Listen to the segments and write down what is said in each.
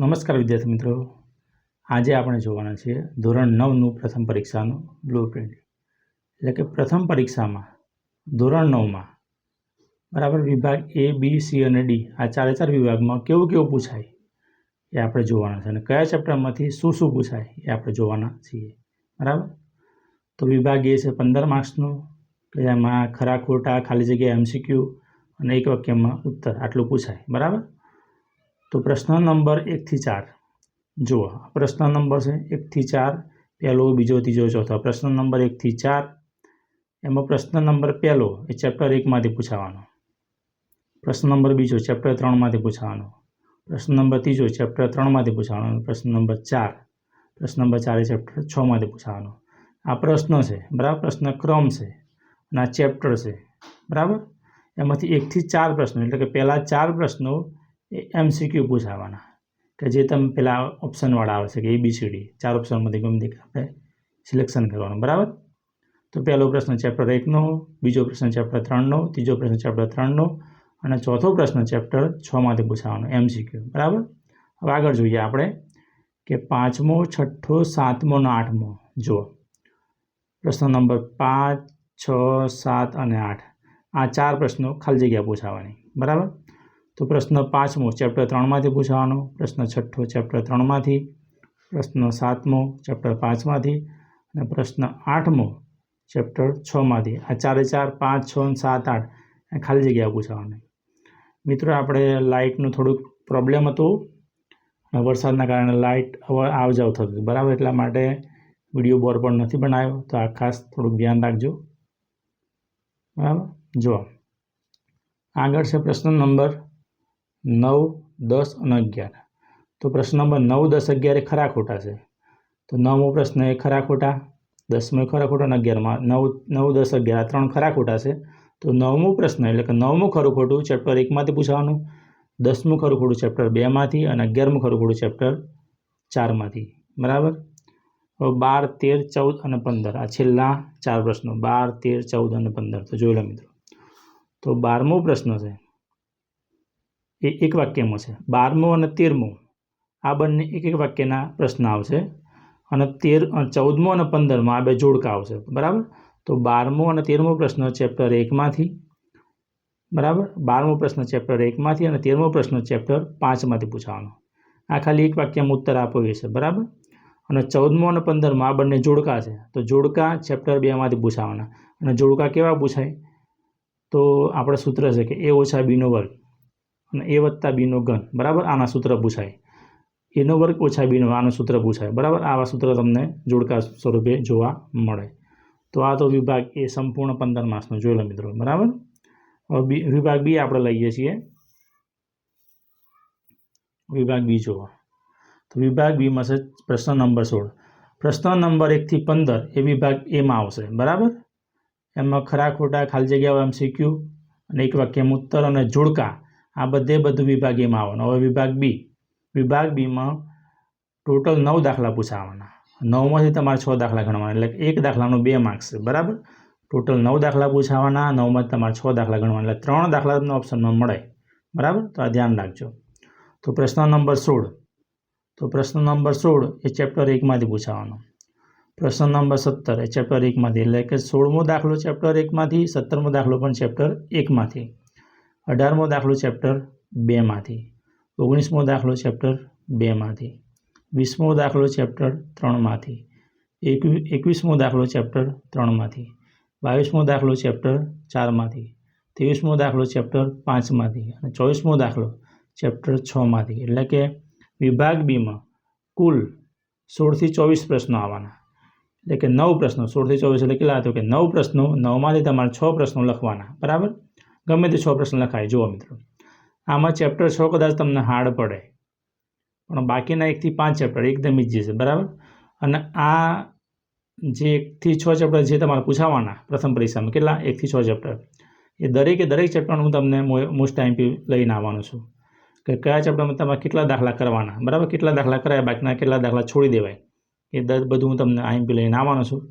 નમસ્કાર વિદ્યાર્થી મિત્રો, આજે આપણે જોવાના છીએ ધોરણ 9નું પ્રથમ પરીક્ષાનું બ્લુપ્રિન્ટ. એટલે કે પ્રથમ પરીક્ષામાં ધોરણ 9માં બરાબર વિભાગ A, B, C અને D આ ચાર વિભાગમાં કેવું પૂછાય એ આપણે જોવાના છે અને કયા ચેપ્ટરમાંથી શું પૂછાય એ આપણે જોવાના છીએ. બરાબર, તો વિભાગ A છે 15 માર્ક્સનું, કે એમાં ખરા ખોટા, ખાલી જગ્યા, MCQ અને એક વાક્યમાં ઉત્તર આટલું પૂછાય. બરાબર, તો પ્રશ્ન નંબર 1 થી 4 જુઓ. પ્રશ્ન નંબર છે 1 થી 4, પહેલો, બીજો, ત્રીજો, ચોથો. પ્રશ્ન નંબર 1 થી 4 એમાં પ્રશ્ન નંબર પહેલો એ ચેપ્ટર 1માંથી પૂછાવાનો, પ્રશ્ન નંબર બીજો ચેપ્ટર 3માંથી પૂછાવાનો, પ્રશ્ન નંબર ત્રીજો ચેપ્ટર 3માંથી પૂછાવાનો, પ્રશ્ન નંબર 4 એ ચેપ્ટર 6માંથી પૂછાવાનો. આ પ્રશ્નો છે. બરાબર, પ્રશ્ન ક્રમ છે અને આ ચેપ્ટર છે. બરાબર, એમાંથી 1 થી 4 પ્રશ્નો એટલે કે પહેલા 4 પ્રશ્નો એ MCQ પૂછાવાના, કે જે તમે પેલા ઓપ્શનવાળા આવે છે કે ABCD 4 ઓપ્શનમાંથી ગમે તે આપણે સિલેક્શન કરવાનું. બરાબર, તો પહેલો પ્રશ્ન ચેપ્ટર 1નો, બીજો પ્રશ્ન ચેપ્ટર 3નો, ત્રીજો પ્રશ્ન ચેપ્ટર 3નો અને ચોથો પ્રશ્ન ચેપ્ટર 6માંથી પૂછાવાનો MCQ. બરાબર, હવે આગળ જોઈએ આપણે કે 5મો, 6ઠ્ઠો, 7મો અને 8મો. જુઓ, પ્રશ્ન નંબર 5, 6, 7 અને 8 આ 4 પ્રશ્નો ખાલી જગ્યા પૂછાવાની. બરાબર, તો પ્રશ્ન 5મો ચેપ્ટર 3માંથી પૂછવાનો, પ્રશ્ન 6ઠ્ઠો ચેપ્ટર 3માંથી, પ્રશ્ન 7મો ચેપ્ટર 5માંથી અને પ્રશ્ન 8મો ચેપ્ટર 6માંથી. આ 4 5, 6 અને 7, 8 એ ખાલી જગ્યા પૂછાવાની. મિત્રો, આપણે લાઇટનું થોડુંક પ્રોબ્લેમ હતું અને વરસાદના કારણે લાઇટ આવ જાવ થતું હતું. બરાબર, એટલા માટે વિડીયો બોર્ડ પણ નથી બનાવ્યો, તો આ ખાસ થોડુંક ધ્યાન રાખજો. બરાબર, જુઓ આગળ છે પ્રશ્ન નંબર 9, 10 અને 11. તો પ્રશ્ન નંબર 9, 10, 11 એ ખરા ખોટા છે. તો 9મો પ્રશ્ન એ ખરા ખોટા, 10મો ખરા ખોટા અને 11માં 9, 10, 11 આ 3 ખરા ખોટા છે. તો 9મો પ્રશ્ન એટલે કે 9મું ખરું ખોટું ચેપ્ટર 1માંથી પૂછવાનું, 10મું ખરું ખોટું ચેપ્ટર 2માંથી અને 11મું ખરું ખોટું ચેપ્ટર 4માંથી. બરાબર, હવે 12, 13, 14 અને 15 આ છેલ્લા 4 પ્રશ્નો 12, 13, 14 અને 15. તો જોઈ લો મિત્રો, તો 12મો પ્રશ્ન છે એ એક વાક્યમાં છે. 12મો અને 13મો આ બંને એક વાક્યના પ્રશ્ન આવશે અને 14મો અને 15મો આ બે જોડકા આવશે. બરાબર, તો 12મો અને 13મો પ્રશ્ન ચેપ્ટર 1માંથી. બરાબર, 12મો પ્રશ્ન ચેપ્ટર 1માંથી અને 13મો પ્રશ્ન ચેપ્ટર 5માંથી પૂછવાનો. આ ખાલી એક વાક્યમાં ઉત્તર આપવો છે. બરાબર, અને 14મો અને 15મો આ બંને જોડકા છે, તો જોડકા ચેપ્ટર 2માંથી પૂછાવાના. અને જોડકા કેવા પૂછાય? તો આપણે સૂત્ર છે કે A ઓછા Bનો વર્ગ અને A વત્તા Bનો ઘન. બરાબર, આના સૂત્ર પૂછાય. Aનો વર્ગ ઓછા Bનો આનું સૂત્ર પૂછાય. બરાબર, આવા સૂત્ર તમને જોડકા સ્વરૂપે જોવા મળે. તો આ તો વિભાગ એ સંપૂર્ણ 15 માર્ક્સનો જોઈ લો મિત્રો. બરાબર, હવે વિભાગ B આપણે લઈએ છીએ. વિભાગ B જુઓ, તો વિભાગ Bમાં છે પ્રશ્ન નંબર 16. પ્રશ્ન નંબર 1 થી 15 એ વિભાગ Aમાં આવશે. બરાબર, એમાં ખરા ખોટા, ખાલી જગ્યાઓ, MCQ અને એક વાક્યમાં ઉત્તર અને જોડકા આ બધું વિભાગ Aમાં આવવાનું. હવે વિભાગ Bમાં ટોટલ 9 દાખલા પૂછાવાના. 9માંથી તમારે 6 દાખલા ગણવાના, એટલે એક દાખલાનો 2 માર્ક્સ છે. બરાબર, ટોટલ 9 દાખલા પૂછાવાના, 9માંથી તમારે 6 દાખલા ગણવાના, એટલે 3 દાખલા તમને ઓપ્શનમાં મળે. બરાબર, તો આ ધ્યાન રાખજો. તો પ્રશ્ન નંબર 16, તો પ્રશ્ન નંબર 16 એ ચેપ્ટર 1માંથી પૂછાવાનો, પ્રશ્ન નંબર 17 એ ચેપ્ટર 1માંથી, એટલે કે 16મો દાખલો ચેપ્ટર 1માંથી, 17મો દાખલો પણ ચેપ્ટર 1માંથી, 18મો દાખલો ચેપ્ટર 2માંથી, 19મો દાખલો ચેપ્ટર 2માંથી, 20મો દાખલો ચેપ્ટર 3માંથી, 21મો દાખલો ચેપ્ટર 3માંથી, 22મો દાખલો ચેપ્ટર 4માંથી, 23મો દાખલો ચેપ્ટર 5માંથી અને 24મો દાખલો ચેપ્ટર 6માંથી. એટલે કે વિભાગ Bમાં કુલ 16 થી 24 પ્રશ્નો આવવાના. એટલે કે 9 પ્રશ્નો, 16 થી 24 એટલે કેટલા હતો કે 9 પ્રશ્નો, 9માંથી તમારે 6 પ્રશ્નો લખવાના. બરાબર, ગમે તે 6 પ્રશ્નો લખાય. જુઓ મિત્રો, આમાં ચેપ્ટર 6 કદાચ તમને હાર્ડ પડે, પણ બાકીના 1 થી 5 ચેપ્ટર એકદમ ઇઝી છે. બરાબર, અને આ જે 1 થી 6 ચેપ્ટર જે તમારે પૂછાવાના પ્રથમ પરીક્ષામાં, કેટલા 1 થી 6 ચેપ્ટર, એ દરેક ચેપ્ટરનું હું તમને મોસ્ટ ટાઈમ લઈને આવવાનો છું કે કયા ચેપ્ટરમાં તમારે કેટલા દાખલા કરવાના. બરાબર, કેટલા દાખલા કરાય, બાકીના કેટલા દાખલા છોડી દેવાય, એ બધું હું તમને IMP લઈને આવવાનો છું.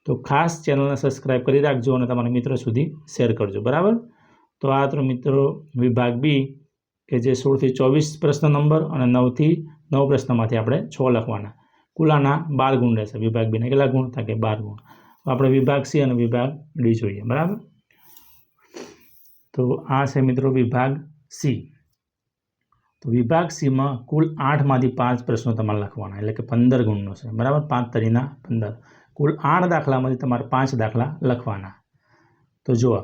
તો ખાસ ચેનલને સબસ્ક્રાઈબ કરી રાખજો અને તમારા મિત્રો સુધી શેર કરજો. બરાબર, તો આ તો મિત્રો વિભાગ B કે જે 16 થી 24 પ્રશ્ન નંબર અને 9 થી 9 પ્રશ્નમાંથી આપણે 6 લખવાના. કુલ આના 12 ગુણ રહેશે. વિભાગ બીના કેટલા ગુણ થાય કે 12 ગુણ. આપણે વિભાગ સી અને વિભાગ ડી જોઈએ. બરાબર, તો આ છે મિત્રો વિભાગ સી. તો વિભાગ સીમાં કુલ 8માંથી 5 પ્રશ્નો તમારે લખવાના, એટલે કે 15 ગુણનો છે. બરાબર, 5 તરીના 15. કુલ 8 દાખલામાંથી તમારે 5 દાખલા લખવાના. તો જુઓ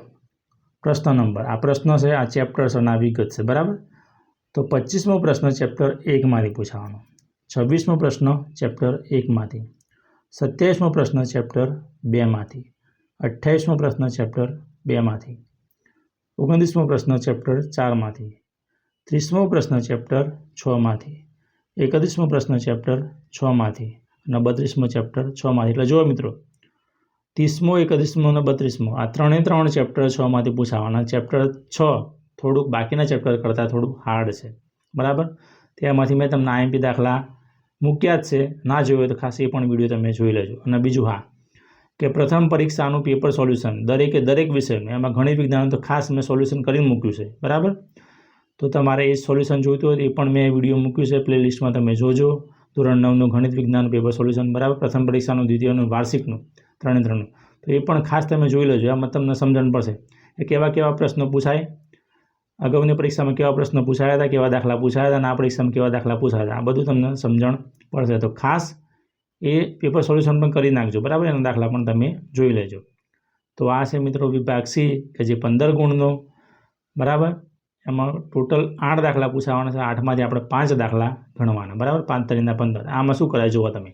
પ્રશ્ન નંબર, આ પ્રશ્ન છે, આ ચેપ્ટર છે અને આ વિગત છે. બરાબર, તો 25મો પ્રશ્ન ચેપ્ટર 1માંથી પૂછાવાનો, 26મો પ્રશ્ન ચેપ્ટર 1માંથી, 27મો પ્રશ્ન ચેપ્ટર 2માંથી, 28મો પ્રશ્ન ચેપ્ટર 2માંથી, 29મો પ્રશ્ન ચેપ્ટર 4માંથી, 30મો પ્રશ્ન ચેપ્ટર 6માંથી, 31મો પ્રશ્ન ચેપ્ટર 6માંથી અને 32મો ચેપ્ટર 6માંથી. એટલે જુઓ મિત્રો, 30મો, 31મો અને 32મો આ ત્રણે ચેપ્ટર 6માંથી પૂછાવાના. ચેપ્ટર 6 થોડુંક બાકીના ચેપ્ટર કરતાં થોડું હાર્ડ છે. બરાબર, તેમાંથી મેં તમને આઈએમપી દાખલા મૂક્યા જ છે. ના જોયું હોય તો ખાસ એ પણ વિડીયો તમે જોઈ લેજો. અને બીજું હા, કે પ્રથમ પરીક્ષાનું પેપર સોલ્યુશન દરેક વિષયનું, એમાં ગણિત વિજ્ઞાનનું તો ખાસ મેં સોલ્યુશન કરીને મૂક્યું છે. બરાબર, તો તમારે એ સોલ્યુશન જોઈતું હોય તો એ પણ મેં વિડીયો મૂક્યું છે, પ્લેલિસ્ટમાં તમે જોજો. ધોરણ 9નું ગણિત વિજ્ઞાનનું પેપર સોલ્યુશન. બરાબર, પ્રથમ પરીક્ષાનું, દ્વિતીયનું, વાર્ષિકનું, ત્રણેનું. તો એ પણ ખાસ તમે જોઈ લેજો. આમાં તમને સમજણ પડશે કે કેવા પ્રશ્નો પૂછાય, અગાઉની પરીક્ષામાં કેવા પ્રશ્નો પૂછાયા હતા, કેવા દાખલા પૂછાયા હતા, અને આ પરીક્ષામાં કેવા દાખલા પૂછાયા હતા. આ બધું તમને સમજણ પડશે. તો ખાસ એ પેપર સોલ્યુશન પણ કરી નાખજો. બરાબર, એના દાખલા પણ તમે જોઈ લેજો. તો આ છે મિત્રો વિભાગ સી, કે જે 15 ગુણનો. બરાબર, એમાં ટોટલ 8 દાખલા પૂછાવાના છે. 8માંથી આપણે 5 દાખલા ગણવાના. બરાબર, 5 તરીના 15. આમાં શું કરાય જુઓ તમે,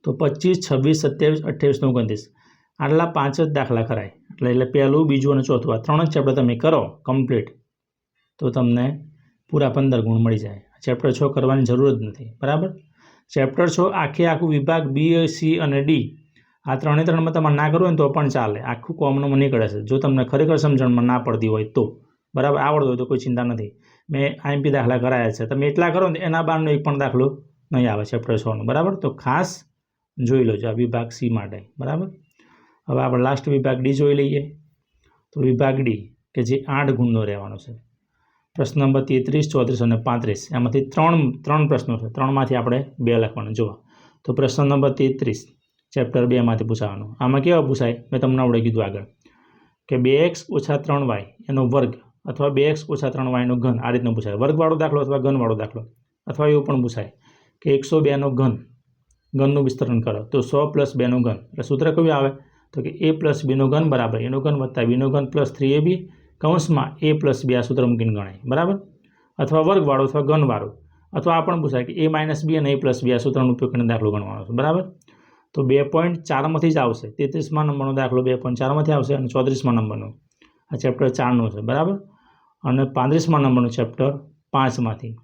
તો 25, 26, 27, 28, 29 આટલા 5 જ દાખલા કરાય. એટલે પહેલું, બીજું અને ચોથું આ 3 જ ચેપ્ટર તમે કરો કમ્પ્લીટ, તો તમને પૂરા 15 ગુણ મળી જાય. ચેપ્ટર 6 કરવાની જરૂર જ નથી. બરાબર, ચેપ્ટર 6 આખું વિભાગ બી, સી અને ડી આ ત્રણમાં તમારે ના કરવું હોય ને તો પણ ચાલે. આખું કોમનમાં નીકળે છે જો તમને ખરેખર સમજણમાં ના પડતી હોય તો. બરાબર, આવડતું હોય તો કોઈ ચિંતા નથી. મેં આઈએમપી દાખલા કરાયા છે, તમે એટલા કરો ને એના બહારનો એક પણ દાખલો નહીં આવે ચેપ્ટર 6નો. બરાબર, તો ખાસ જોઈ લો આ વિભાગ સી માટે. બરાબર, હવે આપણે લાસ્ટ વિભાગ ડી જોઈ લઈએ. તો વિભાગ ડી, કે જે 8 ગુણનો રહેવાનો છે. પ્રશ્ન નંબર 33, 34 અને 35 એમાંથી ત્રણ પ્રશ્નો છે. 3માંથી આપણે 2 લખવાના. જુઓ, તો પ્રશ્ન નંબર 33 ચેપ્ટર 2માંથી પૂછાવાનો. આમાં કેવા પૂછાય, મેં તમને આવડે કીધું આગળ, કે 2x - 3y એનો વર્ગ અથવા 2x - 3y નો ઘન. આ રીતનો પૂછાય, વર્ગવાળો દાખલો અથવા ઘનવાળો દાખલો. અથવા એવું પણ પૂછાય કે 102નો ઘનનું વિસ્તરણ કરો તો 100 + 2નો ઘન. એટલે સૂત્ર કયું આવે, તો કે a + b નો ઘન બરાબર એનો ઘન વત્તા b નો ઘન + 3ab કૌંસમાં a + b આ સૂત્ર મૂકીને ગણાય. બરાબર, અથવા વર્ગવાળો અથવા ઘનવાળો. અથવા આ પણ પૂછાય કે a - b અને a + b આ સૂત્રનો ઉપયોગ કરીને દાખલો ગણવાનો છે. બરાબર, તો 2.4માંથી જ આવશે. 33મા નંબરનો દાખલો 2.4માંથી આવશે અને 34મા નંબરનો આ ચેપ્ટર 4નું છે. બરાબર, અને 35મા નંબરનું ચેપ્ટર 5માંથી.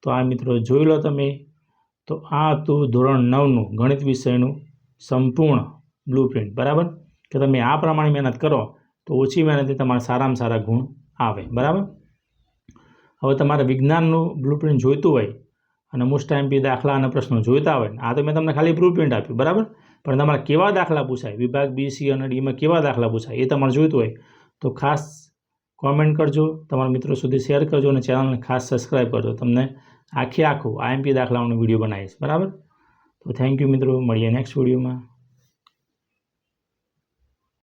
તો આ મિત્રો જોઈ લો તમે. તો આ હતું ધોરણ 9નું ગણિત વિષયનું સંપૂર્ણ બ્લુપ્રિન્ટ. બરાબર, કે તમે આ પ્રમાણે મહેનત કરો તો ઓછી મહેનતથી તમારે સારામાં સારા ગુણ આવે. બરાબર, હવે તમારે વિજ્ઞાનનું બ્લુપ્રિન્ટ જોઈતું હોય અને મોસ્ટ આઈએમપી દાખલા અને પ્રશ્નો જોઈતા હોય, આ તો મેં તમને ખાલી બ્લુપ્રિન્ટ આપ્યું. બરાબર, પણ તમારે કેવા દાખલા પૂછાય, વિભાગ બી, સી અને ડીમાં કેવા દાખલા પૂછાય એ તમારે જોઈતું હોય તો ખાસ કોમેન્ટ કરજો, તમારા મિત્રો સુધી શેર કરજો અને ચેનલને ખાસ સબસ્ક્રાઈબ કરજો. તમને આખું આઈએમપી દાખલાઓનો વિડીયો બનાવીશ. બરાબર, તો થેન્ક યુ મિત્રો, મળીએ નેક્સ્ટ વિડીયોમાં.